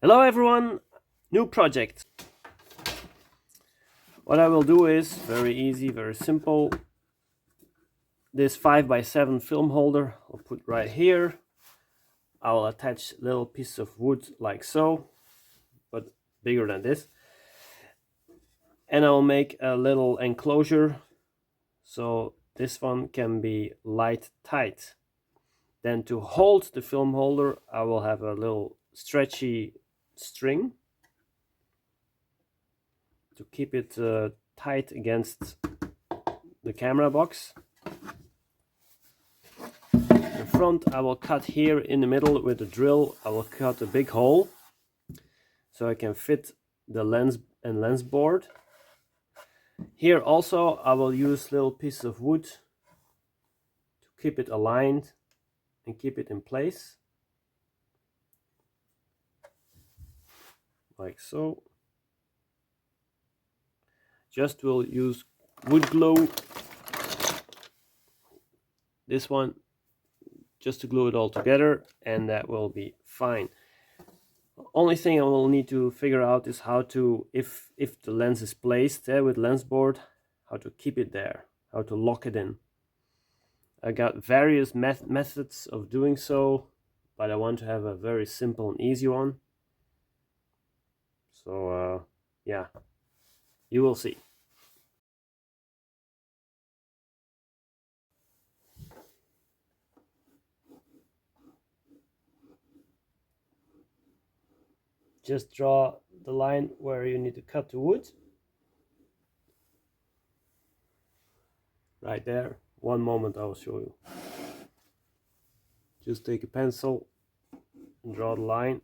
Hello everyone, new project. What I will do is very easy, very simple. This 5x7 film holder I'll put right here. I will attach little piece of wood like so, but bigger than this. And I will make a little enclosure so this one can be light tight. Then to hold the film holder, I will have a little stretchy string to keep it tight against the camera box. In front, I will cut here in the middle with a drill. I will cut a big hole so I can fit the lens and lens board. Here also I will use little pieces of wood to keep it aligned and keep it in place, like so. Just will use wood glue, this one, just to glue it all together, and that will be fine. Only thing I will need to figure out is how to, if the lens is placed there with lens board, how to keep it there, how to lock it in. I got various methods of doing so, but I want to have a very simple and easy one. So yeah, you will see. Just draw the line where you need to cut the wood. Right there. One moment, I will show you. Just take a pencil and draw the line.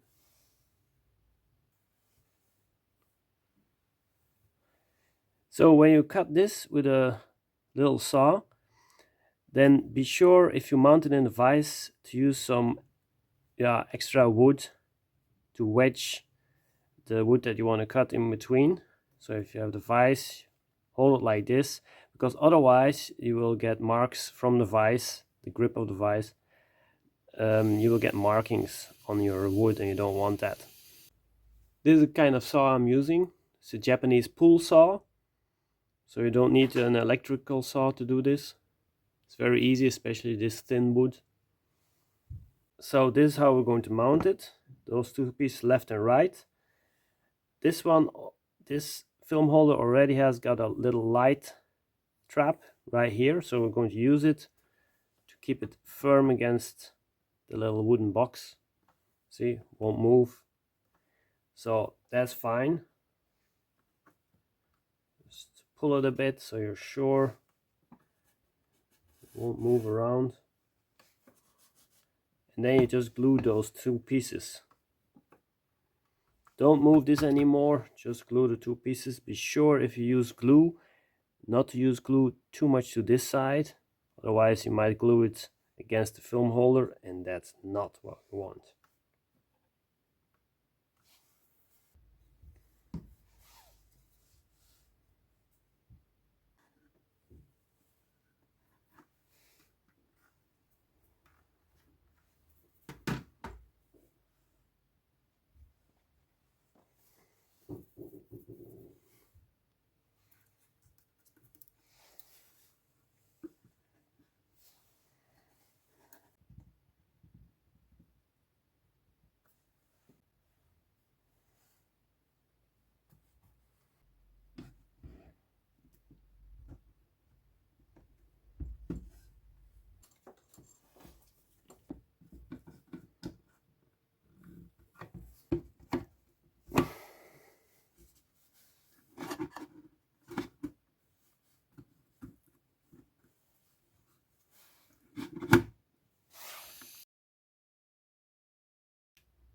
So when you cut this with a little saw, then be sure, if you mount it in the vise, to use some extra wood to wedge the wood that you want to cut in between. So if you have the vise, hold it like this, because otherwise you will get marks from the vise, the grip of the vise. You will get markings on your wood and you don't want that. This is the kind of saw I'm using. It's a Japanese pull saw, so you don't need an electrical saw to do this. It's very easy, especially this thin wood. So this is how we're going to mount it. Those two pieces, left and right. This one, this film holder already has got a little light trap right here, so we're going to use it to keep it firm against the little wooden box. See, won't move. So that's fine. Just pull it a bit so you're sure it won't move around. And then you just glue those two pieces. Don't move this anymore, just glue the two pieces. Be sure, if you use glue, not to use glue too much to this side, otherwise you might glue it against the film holder, and that's not what we want.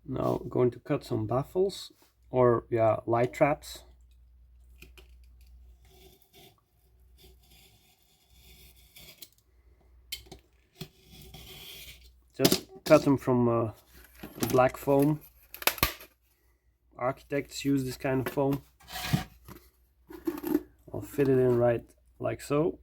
Now I'm going to cut some baffles, or light traps. Just cut them from the black foam. Architects use this kind of foam. I'll fit it in right like so.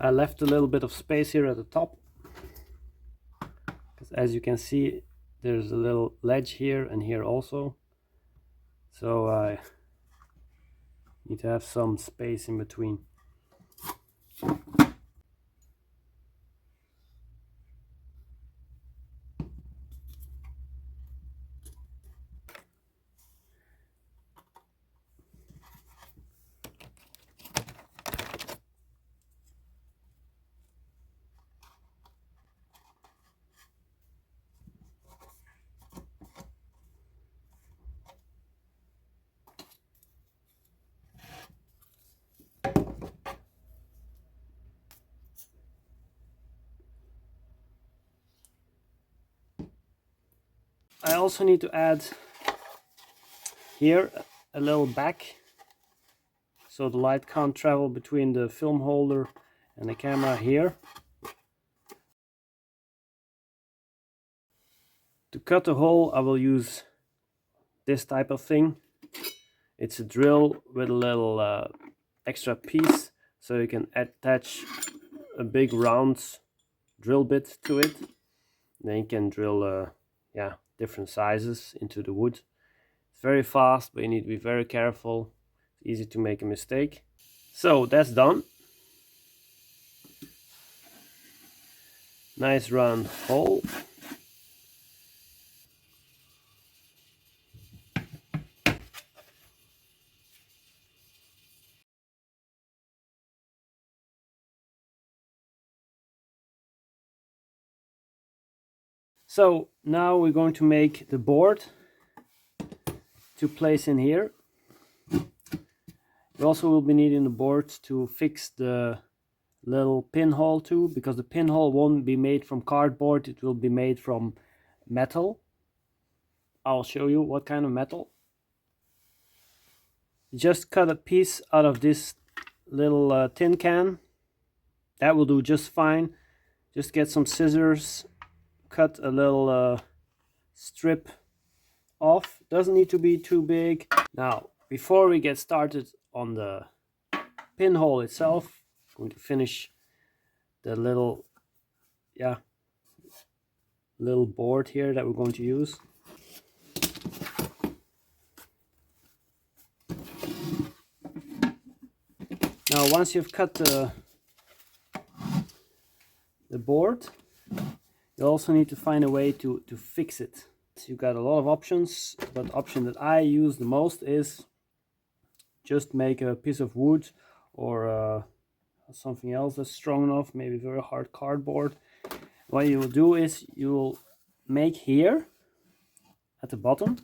I left a little bit of space here at the top, because as you can see there's a little ledge here and here also, so I need to have some space in between. I also need to add here a little back, so the light can't travel between the film holder and the camera here. To cut a hole I will use this type of thing. It's a drill with a little extra piece, so you can attach a big round drill bit to it. Then you can drill different sizes into the wood. It's very fast, but you need to be very careful. It's easy to make a mistake. So that's done. Nice round hole. So now we're going to make the board to place in here. We also will be needing the board to fix the little pinhole too, because the pinhole won't be made from cardboard, it will be made from metal. I'll show you what kind of metal. Just cut a piece out of this little tin can. That will do just fine. Just get some scissors, cut a little strip off. Doesn't need to be too big. Now, before we get started on the pinhole itself, I'm going to finish the little board here that we're going to use. Now, once you've cut the board, you also need to find a way to fix it. So you've got a lot of options, but the option that I use the most is just make a piece of wood or something else that's strong enough, maybe very hard cardboard. What you will do is you will make here at the bottom,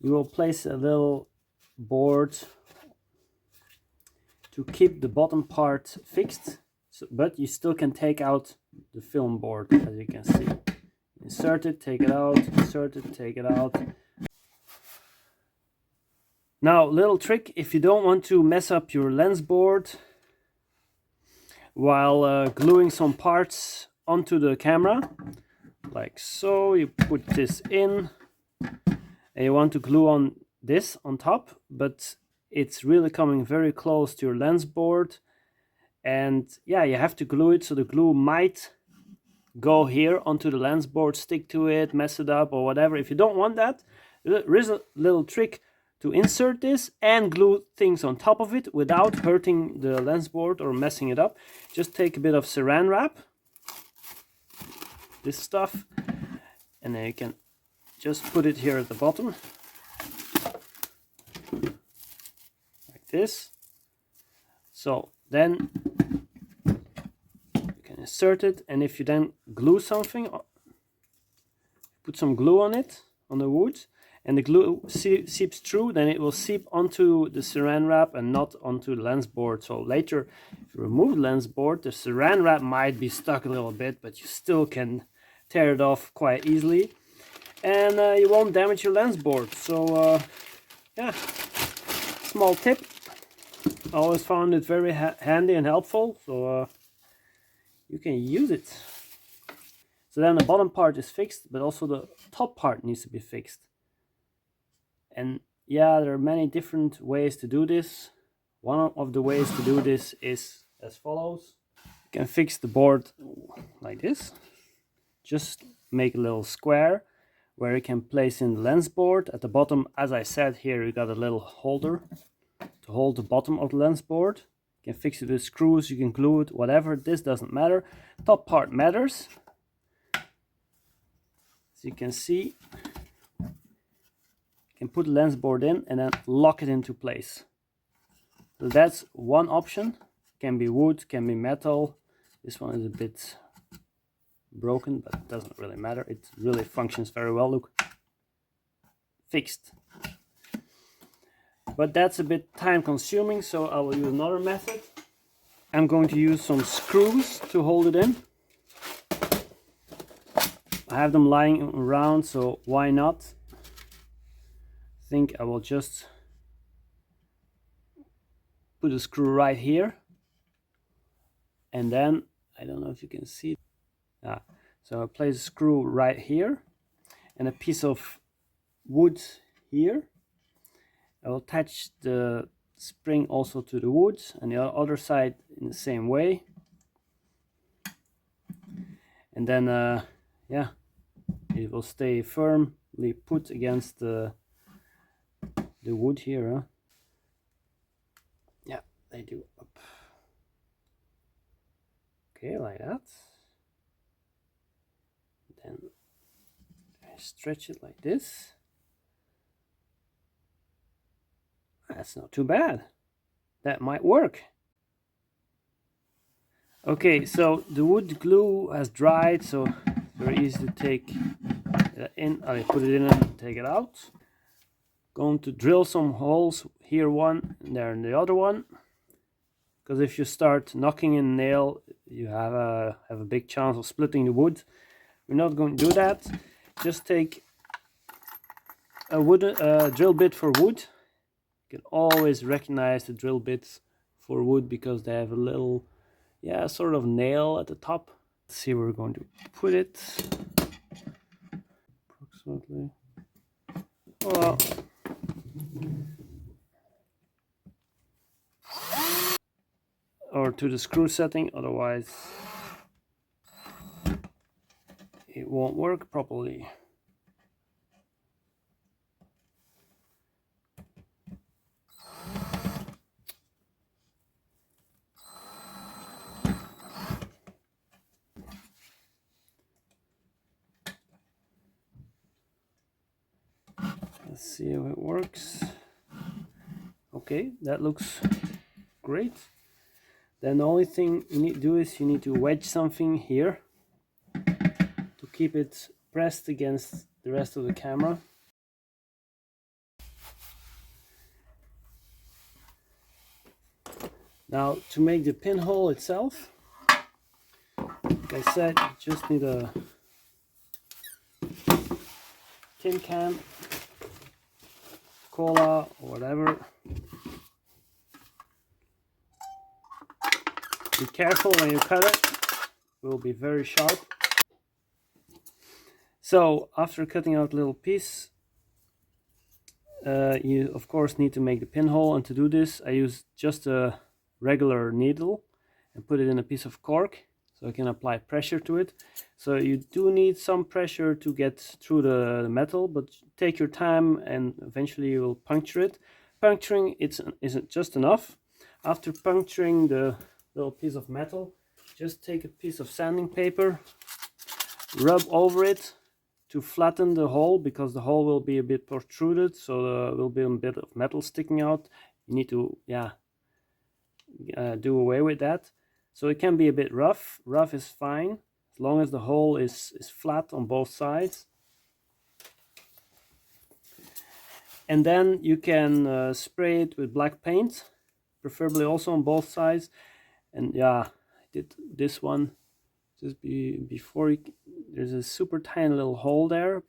you will place a little board to keep the bottom part fixed, but you still can take out the film board, as you can see. Insert it, take it out, insert it, take it out. Now, little trick, if you don't want to mess up your lens board while gluing some parts onto the camera, like so, you put this in and you want to glue on this on top, but it's really coming very close to your lens board, and yeah, you have to glue it, so the glue might go here onto the lens board, stick to it, mess it up or whatever. If you don't want that, there is a little trick to insert this and glue things on top of it without hurting the lens board or messing it up. Just take a bit of saran wrap, this stuff, and then you can just put it here at the bottom like this. So then you can insert it, and if you then glue something, put some glue on it, on the wood, and the glue seeps through, then it will seep onto the saran wrap and not onto the lens board. So later, if you remove the lens board, the saran wrap might be stuck a little bit, but you still can tear it off quite easily, and you won't damage your lens board. So yeah, small tip. I always found it very handy and helpful, so you can use it. So then the bottom part is fixed, but also the top part needs to be fixed. And yeah, there are many different ways to do this. One of the ways to do this is as follows. You can fix the board like this. Just make a little square where you can place in the lens board. At the bottom, as I said here, you got a little holder to hold the bottom of the lens board. You can fix it with screws, you can glue it, whatever. This doesn't matter. Top part matters. As you can see, you can put the lens board in and then lock it into place. So that's one option. Can be wood, can be metal. This one is a bit broken, but it doesn't really matter. It really functions very well. Look, fixed. But that's a bit time consuming, so I will use another method. I'm going to use some screws to hold it in. I have them lying around, so why not? I think I will just put a screw right here, and then I don't know if you can see. So I place a screw right here and a piece of wood here. I will attach the spring also to the wood and the other side in the same way. And then yeah, it will stay firmly put against the wood here. Huh? Yeah, they do up. Okay, like that. Then I stretch it like this. That's not too bad. That might work. Okay, so the wood glue has dried, so it's very easy to take it in. I put it in and take it out. Going to drill some holes here, one, and there, and the other one. Because if you start knocking in a nail, you have a big chance of splitting the wood. We're not going to do that. Just take a drill bit for wood. You can always recognize the drill bits for wood because they have a little, yeah, sort of nail at the top. Let's see where we're going to put it. Approximately. Well, or to the screw setting, otherwise it won't work properly. Let's see how it works. Okay, that looks great. Then the only thing you need to do is you need to wedge something here to keep it pressed against the rest of the camera. Now to make the pinhole itself, like I said, you just need a tin can, cola or whatever. Be careful when you cut it, it will be very sharp. So after cutting out a little piece, you of course need to make the pinhole, and to do this I use just a regular needle and put it in a piece of cork so I can apply pressure to it. So you do need some pressure to get through the metal, but take your time and eventually you will puncture it. Puncturing isn't just enough. After puncturing the little piece of metal, just take a piece of sanding paper, rub over it to flatten the hole, because the hole will be a bit protruded, so there will be a bit of metal sticking out. You need to do away with that. So it can be a bit rough. Rough is fine as long as the hole is flat on both sides. And then you can spray it with black paint, preferably also on both sides. And yeah, I did this one just before there's a super tiny little hole there.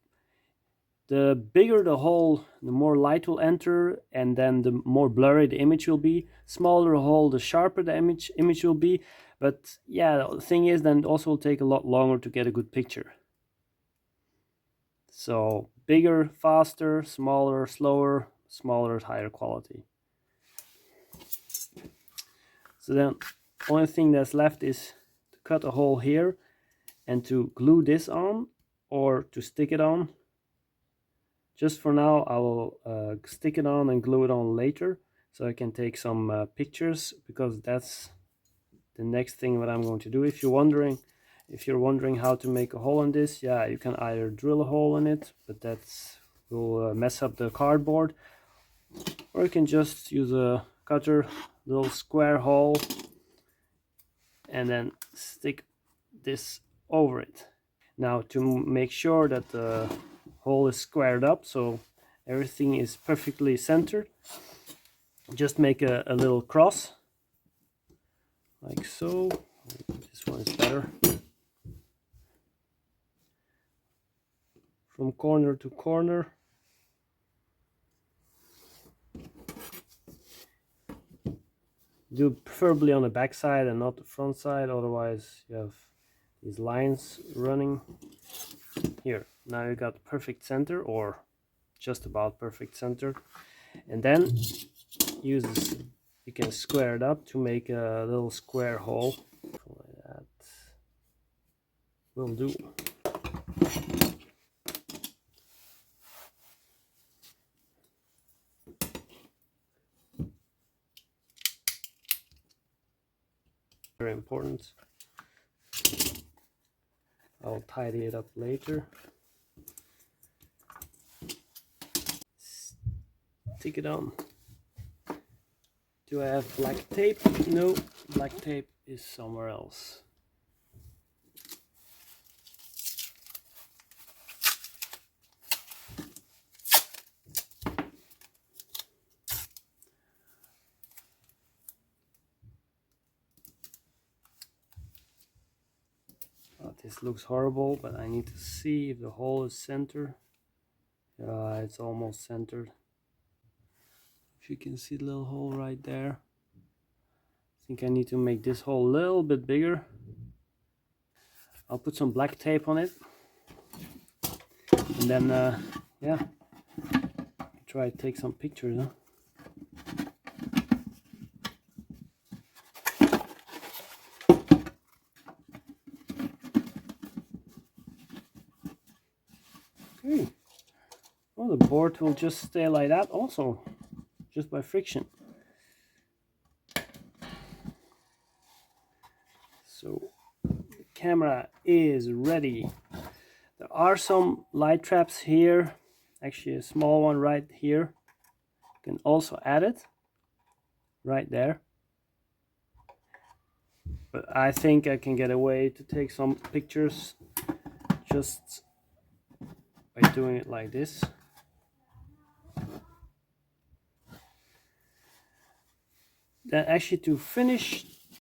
The bigger the hole, the more light will enter, and then the more blurry the image will be. Smaller hole, the sharper the image will be. But yeah, the thing is, then it also will take a lot longer to get a good picture. So bigger, faster, smaller, slower, smaller, higher quality. So then only thing that's left is to cut a hole here and to glue this on or to stick it on. Just for now I will stick it on and glue it on later so I can take some pictures, because that's the next thing that I'm going to do. If you're wondering how to make a hole in this, yeah, you can either drill a hole in it, but that's will mess up the cardboard, or you can just use a cutter, little square hole, and then stick this over it. Now, to make sure that the hole is squared up so everything is perfectly centered, just make a little cross like so. This one is better. From corner to corner. Do preferably on the back side and not the front side, otherwise you have these lines running. Here, now you got perfect center, or just about perfect center. And then use this, you can square it up to make a little square hole. Like that will do. Very important. I'll tidy it up later. Stick it on. Do I have black tape? No, black tape is somewhere else. This looks horrible, but I need to see if the hole is centered. Yeah, it's almost centered. If you can see the little hole right there. I think I need to make this hole a little bit bigger. I'll put some black tape on it. And then, yeah, try to take some pictures, huh? Okay. Oh, the board will just stay like that also, just by friction. So the camera is ready. There are some light traps here, actually a small one right here. You can also add it right there. But I think I can get away to take some pictures just by doing it like this. Then actually, to finish